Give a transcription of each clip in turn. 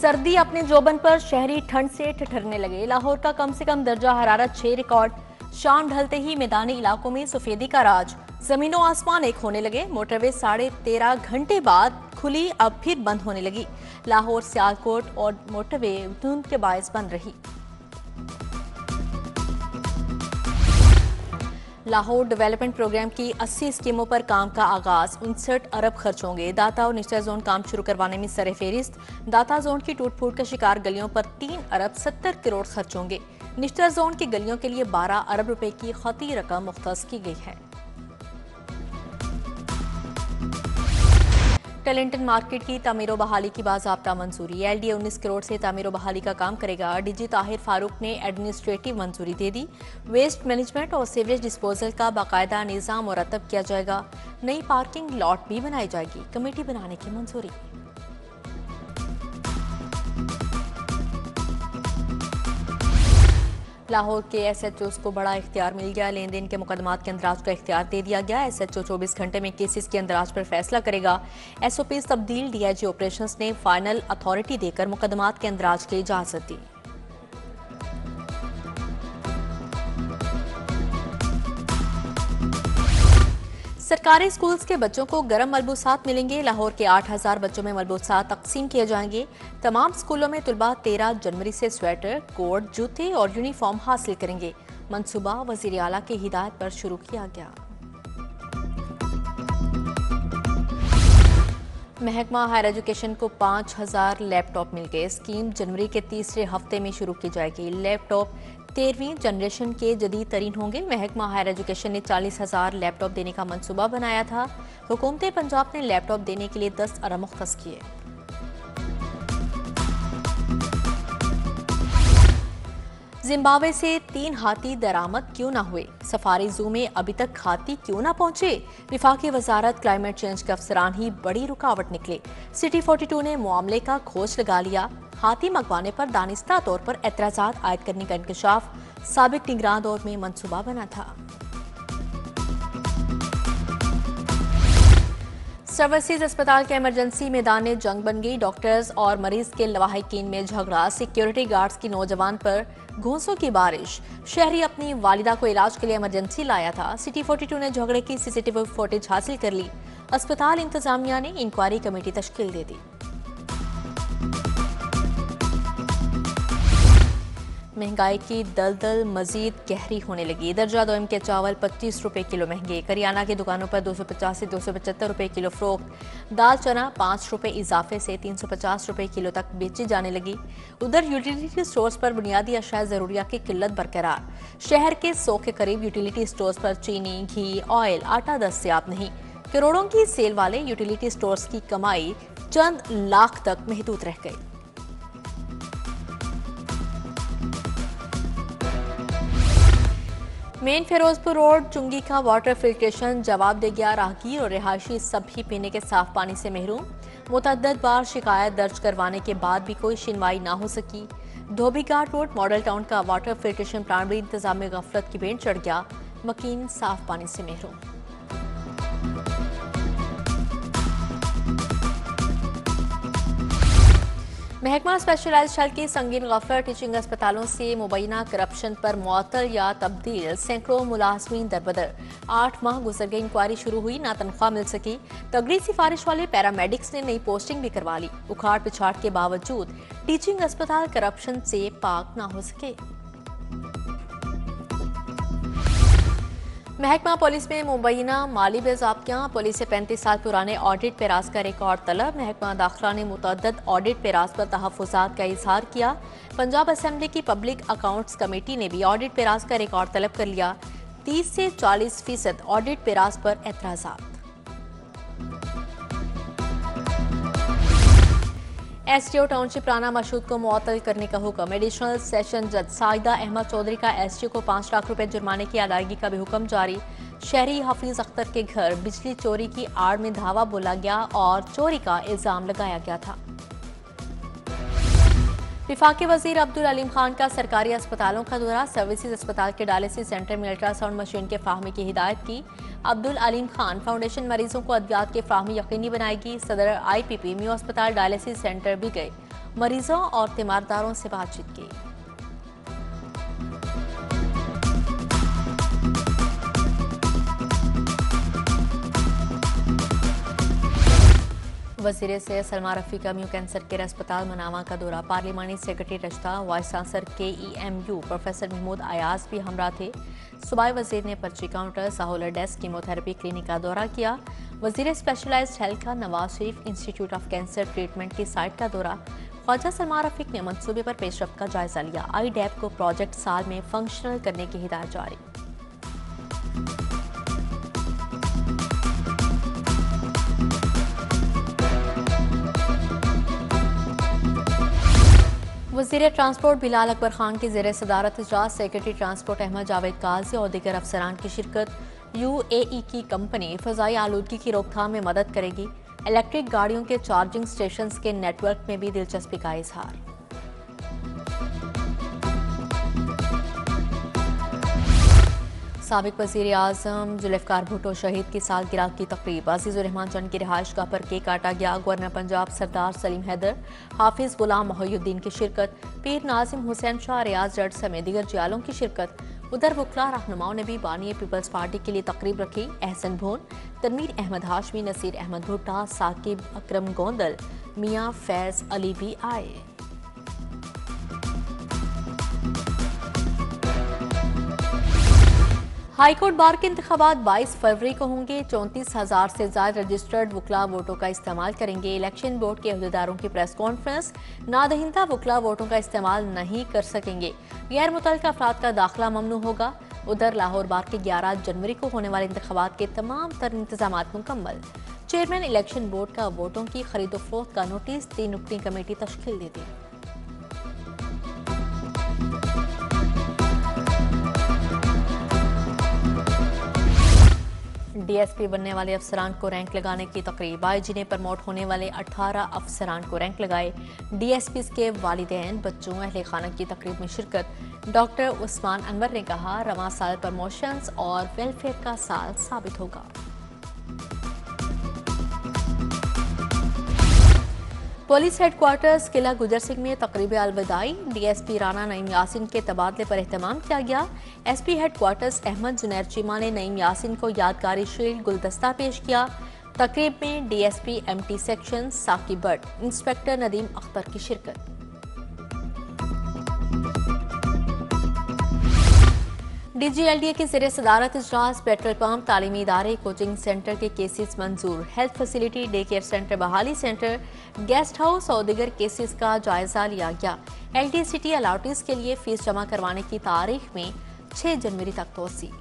सर्दी अपने जोबन पर, शहरी ठंड से ठिठुरने लगे। लाहौर का कम से कम दर्जा हरारत 6 रिकॉर्ड। शाम ढलते ही मैदानी इलाकों में सफेदी का राज, जमीनों आसमान एक होने लगे। मोटरवे 13.5 घंटे बाद खुली, अब फिर बंद होने लगी। लाहौर सियालकोट और मोटरवे धुंध के बायस बंद रही। लाहौर डेवलपमेंट प्रोग्राम की 80 स्कीमों पर काम का आगाज, 59 अरब खर्च होंगे। दाता और निश्चित जोन काम शुरू करवाने में सरे फेरिस्त। दाता जोन की टूट फूट का शिकार गलियों पर 3 अरब 70 करोड़ खर्च होंगे। निश्चित जोन की गलियों के लिए 12 अरब रुपए की खती रकम मुख्तस की गई है। टैलेंटन मार्केट की तामीर बहाली की बाज़ाब्ता मंजूरी, LDA 19 करोड़ से तामीर बहाली का काम करेगा। डीजी ताहिर फारूक ने एडमिनिस्ट्रेटिव मंजूरी दे दी। वेस्ट मैनेजमेंट और सीवरेज डिस्पोजल का बाकायदा निज़ाम मुरतब किया जाएगा। नई पार्किंग लॉट भी बनाई जाएगी। कमेटी बनाने की मंजूरी। लाहौर के SHOs को बड़ा इख्तियार मिल गया। लेन देन के मुकदमात के अंदराज का इख्तियार दे दिया गया। SHO 24 घंटे में केसेस के अंदराज पर फैसला करेगा। SOPs तब्दील, DIG ऑपरेशंस ने फाइनल अथॉरिटी देकर मुकदमात के अंदराज की इजाजत दी। सरकारी स्कूल्स के बच्चों को गर्म मलबूसात मिलेंगे। लाहौर के 8000 बच्चों में मलबूसात तकसीम किए जाएंगे। तमाम स्कूलों में तुलबा 13 जनवरी से स्वेटर, कोट, जूते और यूनिफॉर्म हासिल करेंगे। मंसूबा वजीर आला की हिदायत पर शुरू किया गया। महकमा हायर एजुकेशन को 5000 लैपटॉप मिल गए। स्कीम जनवरी के तीसरे हफ्ते में शुरू की जाएगी। लैपटॉप 13वीं जनरेशन के जदीद तरीन होंगे। महकमा हायर एजुकेशन ने 40,000 लैपटॉप देने का मंसूबा बनाया था। हुकूमत पंजाब ने लैपटॉप देने के लिए 10 अरब मुख्तस किए। जिम्बाब्वे से 3 हाथी दरामद क्यों ना हुए? सफारी जू में अभी तक हाथी क्यों ना पहुंचे? विफाकी वजारत क्लाइमेट चेंज के अफसरान ही बड़ी रुकावट निकले। सिटी 42 ने मामले का खोज लगा लिया। हाथी मंगवाने पर दानिस्ता तौर पर एतराजात आयद करने का इंकशाफ साबिक निगरान दौर में मंसूबा बना था। सर्विसेज अस्पताल के इमरजेंसी मैदान में जंग बन गई। डॉक्टर्स और मरीज के लवाहिकीन में झगड़ा, सिक्योरिटी गार्ड्स की नौजवान पर घूंसों की बारिश। शहरी अपनी वालिदा को इलाज के लिए इमरजेंसी लाया था। सिटी 42 ने झगड़े की CCTV फुटेज हासिल कर ली। अस्पताल इंतजामिया ने इंक्वायरी कमेटी तश्कील दे दी। महंगाई की दलदल मजीद गहरी होने लगी। दर्जा दोम के चावल 25 रुपए किलो महंगे। करियाना की दुकानों पर 250 से 275 रुपए किलो फरोख्त। दाल चना 5 रुपए इजाफे से 350 रुपए किलो तक बेची जाने लगी। उधर यूटिलिटी स्टोर्स पर बुनियादी अशाया जरूरिया की किल्लत बरकरार। शहर के 100 के करीब यूटिलिटी स्टोर्स पर चीनी, घी, ऑयल, आटा दस्तयाब नहीं। करोड़ों की सेल वाले यूटिलिटी स्टोर्स की कमाई चंद लाख तक महदूद रह गई। मेन फिरोजपुर रोड चुंगी का वाटर फिल्ट्रेशन जवाब दे गया। राहगीर और रिहायशी सभी पीने के साफ पानी से महरूम। मुतअद्दिद बार शिकायत दर्ज करवाने के बाद भी कोई सुनवाई ना हो सकी। धोबीघाट रोड मॉडल टाउन का वाटर फिल्ट्रेशन प्लांट भी इंतजाम में गफलत की भेंट चढ़ गया। मकीन साफ पानी से महरूम। महकमा स्पेशलाइज्ड हेल्थ की संगीन गफलत। टीचिंग अस्पतालों से मुबैना करप्शन पर मुअत्तल या तब्दील। सैकड़ों मुलाजमीन दरबदर। 8 माह गुजर गए, इंक्वायरी शुरू हुई, ना तनख्वाह मिल सकी। तगड़ी सिफारिश वाले पैरामेडिक्स ने नई पोस्टिंग भी करवा ली। उखाड़ पिछाड़ के बावजूद टीचिंग अस्पताल करप्शन से पाक ना हो सके। महकमा पुलिस में मुबैना माली बेज़ाब्तियां। पुलिस से 35 साल पुराने ऑडिट पेराज का रिकॉर्ड तलब। महकमा दाखिला ने मुतअद्दिद ऑडिट पेराज पर तहफ़्फ़ुज़ात का इजहार किया। पंजाब असेंबली की पब्लिक अकाउंट्स कमेटी ने भी ऑडिट पेराज का रिकॉर्ड तलब कर लिया। 30 से 40% ऑडिट पेराज पर एतराज़ात। SDO टाउनशिप राना मशहूद को मुअत्तल करने का हुक्म। एडिशनल सेशन जज साइदा अहमद चौधरी का SDO को 5 लाख रुपए जुर्माने की अदायगी का भी हुक्म जारी। शहरी हफीज अख्तर के घर बिजली चोरी की आड़ में धावा बोला गया और चोरी का इल्जाम लगाया गया था। विफाकी वजीर अब्दुल अलीम खान का सरकारी अस्पतालों का दौरा। सर्विसेज अस्पताल के डायलिसिस सेंटर में अल्ट्रासाउंड मशीन के फाहमी की हिदायत की। अब्दुल अलीम खान फाउंडेशन मरीजों को अद्वियात की फाहमी यकीनी बनाएगी। सदर IPP म्यू अस्पताल डायलिसिस सेंटर भी गए। मरीजों और तीमारदारों से बातचीत की। वज़ीर से सलमा रफ़ी का म्यू कैंसर केयर अस्पताल मनावा का दौरा। पार्लिमानी सेक्रेटरी रश्ता, vice chancellor KEMU professor Mahmood Ayaz भी हमरा थे। सूबाई वज़ीर ने पर्ची काउंटर, साहुलर डेस्क, कीमोथेरेपी क्लिनिक का दौरा किया। वज़ीर स्पेशलाइज्ड हेल्थ का Nawaz Sharif institute of cancer treatment की साइट का दौरा। ख्वाजा सलमा रफ़ीक ने मनसूबे पर पेशरफ्त का जायजा लिया। IDAP को प्रोजेक्ट साल में फंक्शनल करने की हिदायत जारी। वज़ीर ट्रांसपोर्ट बिलाल अकबर खान की ज़ेर सदारत इजलास, सेक्रेटरी ट्रांसपोर्ट अहमद जावेद काजी और दीगर अफसरान की शिरकत। UAE की कंपनी फ़ज़ाई आलूदगी की रोकथाम में मदद करेगी। इलेक्ट्रिक गाड़ियों के चार्जिंग स्टेशन के नेटवर्क में भी दिलचस्पी का इजहार। साबिक वज़ीर आज़म जुल्फ़िकार भुट्टो शहीद की सालगिरह की तकरीब। अजीज़ुर रहमान चंद की रिहाइशगाह पर केक काटा गया। गवर्नर पंजाब सरदार सलीम हैदर, हाफिज गुलाम मोहिउद्दीन की शिरकत। पीर नाजिम हुसैन शाह, रियाज जट समेत दीगर जियालों की शिरकत। उधर वकला रहनुमाओं ने भी बानी पीपल्स पार्टी के लिए तकरीब रखी। एहसन भोन, तनवीर अहमद हाशमी, नसीर अहमद भुट्टा, साकिब अकरम गोंदल, मियाँ फैज अली भी आए। हाईकोर्ट बार के इंतखाबात 22 फरवरी को होंगे। 34,000 से ज्यादा रजिस्टर्ड वकला वोटों का इस्तेमाल करेंगे। इलेक्शन बोर्ड के अहदेदारों की प्रेस कॉन्फ्रेंस। नादहिंदा वकला वोटों का इस्तेमाल नहीं कर सकेंगे। गैर मुतल्लिका अफराद का दाखिला ममनू होगा। उधर लाहौर बार के 11 जनवरी को होने वाले इंतखाबात के तमाम तर इंतजाम मुकम्मल। चेयरमैन इलेक्शन बोर्ड का वोटों की खरीदो फरोख्त का नोटिस 3 रुकनी कमेटी तश्कील दे दी। DSP बनने वाले अफसरान को रैंक लगाने की तकरीब। IG ने प्रमोट होने वाले 18 अफसरान को रैंक लगाए। DSPs के वालिदैन, बच्चों, अहले खाना की तकरीब में शिरकत। डॉक्टर उस्मान अनवर ने कहा, रवां साल प्रमोशंस और वेलफेयर का साल साबित होगा। पुलिस हेडक्वार्टर्स किला गुजर सिंह में तकरीब अलविदाई। DSP राना नईम यासिन के तबादले पर एहतमाम किया गया। SP हेडक्वार्टर्स अहमद जुनैर चीमा ने नईम यासिन को यादगारी शील्ड गुलदस्ता पेश किया। तकरीब में DSP MT section Saqib Bhatt, inspector Nadeem Akhtar की शिरकत। DGLDA की ज़ेर सदारत इजलास। पेट्रोल पंप, तालीमी इदारे, कोचिंग सेंटर के केसेस मंजूर। Health facility, day care centre, बहाली सेंटर, गेस्ट हाउस और दीगर केसेस का जायजा लिया गया। LTCT अलॉटीज के लिए फीस जमा करवाने की तारीख में 6 जनवरी तक तोसी।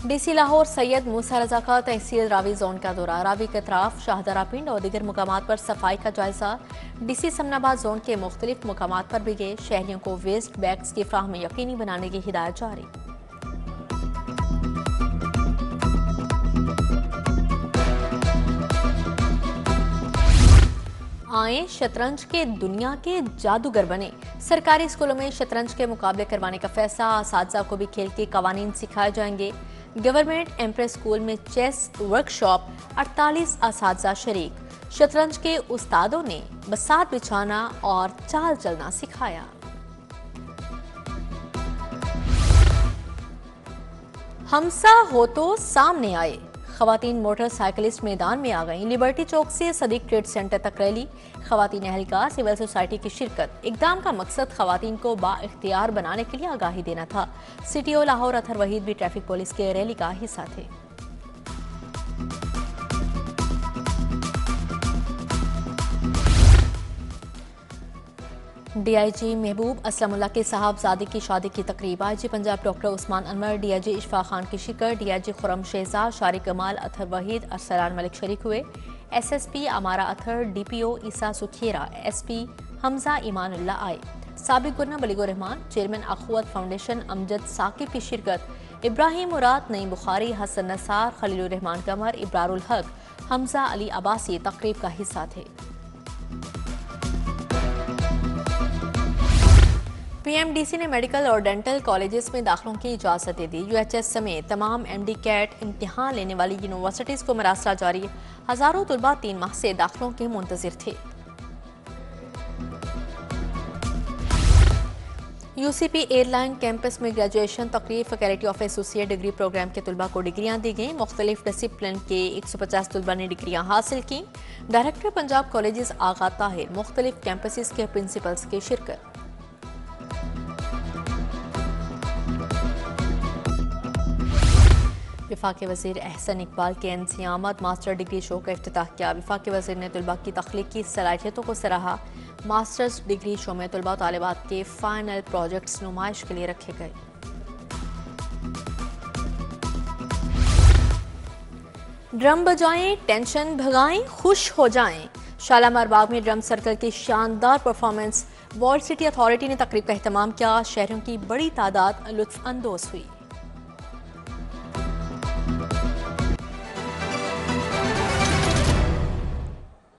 DC लाहौर सैयद मूसा रजा का तहसील रावी जोन का दौरा। रावी के अतराफ, शाहदरा पिंड और दीगर मुकामात पर सफाई का जायजा। DC समनाबाद जोन के मुख्तलिफ मुकामात पर भी गए। शहरियों को वेस्ट बैग्स की फ्राहमी यकीनी बनाने की हिदायत जारी। आए शतरंज के दुनिया के जादूगर बने। सरकारी स्कूलों में शतरंज के मुकाबले करवाने का फैसला। असातिज़ा को भी खेल के कवानीन सिखाए जाएंगे। गवर्नमेंट एम्प्रेस स्कूल में चेस वर्कशॉप, 48 असातिज़ा शरीक। शतरंज के उस्तादों ने बसात बिछाना और चाल चलना सिखाया। हमसा हो तो सामने आए। खवातीन मोटरसाइकिलिस्ट मैदान में आ गईं। लिबर्टी चौक से सदीक ट्रेड सेंटर तक रैली। खवातीन एहलकार, सिविल सोसाइटी की शिरकत। इक़दाम का मकसद खवातीन को बाइख्तियार बनाने के लिए आगाही देना था। CTO लाहौर अतहर वहीद भी ट्रैफिक पुलिस के रैली का हिस्सा थे। DIG महबूब असलमुल्लाह के साहबजादे की शादी की तकरीब। IG Punjab doctor Usman Anwar, DIG Ishfaq Khan की शिरकत। DIG खुरम शहजाद, शारी कमाल, अतहर वहीद, अरसलान मलिक शरीक हुए। SSP अमारा अतहर, DPO ईसा सुखेरा, SP हमजा ईमानुल्लाह आए। साबिक governor Baligur Rahman, chairman अखुवत foundation Amjad Saqib की शिरकत। इब्राहिम मुराद, नईम बुखारी, हसन नसार, खलीलुर रहमान कमर, इब्रारुल हक, हमजा अली अब्बासी तकरीब का हिस्सा थे। पीएमडीसी ने मेडिकल और डेंटल कॉलेजेस में दाखिलों की इजाज़त दे दी। यूएचएस समेत तमाम एमडी कैट इम्तिहान लेने वाली यूनिवर्सिटीज़ को मरासला जारी। हज़ारों तलबा 3 माह से दाखिलों के मुंतज़िर थे। यूसीपी एयरलाइन कैंपस में ग्रेजुएशन तकरीब faculty of associate degree programme के तलबा को डिग्रियां दी गईं। मुख्तलिफ डिसिप्लिन के 150 तलबा ने डिग्रियां हासिल की। डायरेक्टर पंजाब कॉलेजेस आगा ताहिर मुख्तलिफ कैंपसेस के प्रिंसिपल्स की शिरकत। विफाकी वज़ीर एहसन इकबाल के इंतजामात मास्टर डिग्री शो का इफ्तिताह किया। विफाकी वज़ीर ने तलबा की तख्लीकी सलाहियतों को सराहा। मास्टर्स डिग्री शो में तलबा तालिबात के फाइनल प्रोजेक्ट्स नुमाइश के लिए रखे गए। ड्रम बजाएं, टेंशन भगाएं, खुश हो जाएं। शालामार बाग में ड्रम सर्कल की शानदार परफॉर्मेंस। वर्ल्ड सिटी अथॉरिटी ने तकरीब का एहतमाम किया। शहरों की बड़ी तादाद लुत्फ अंदोज हुई।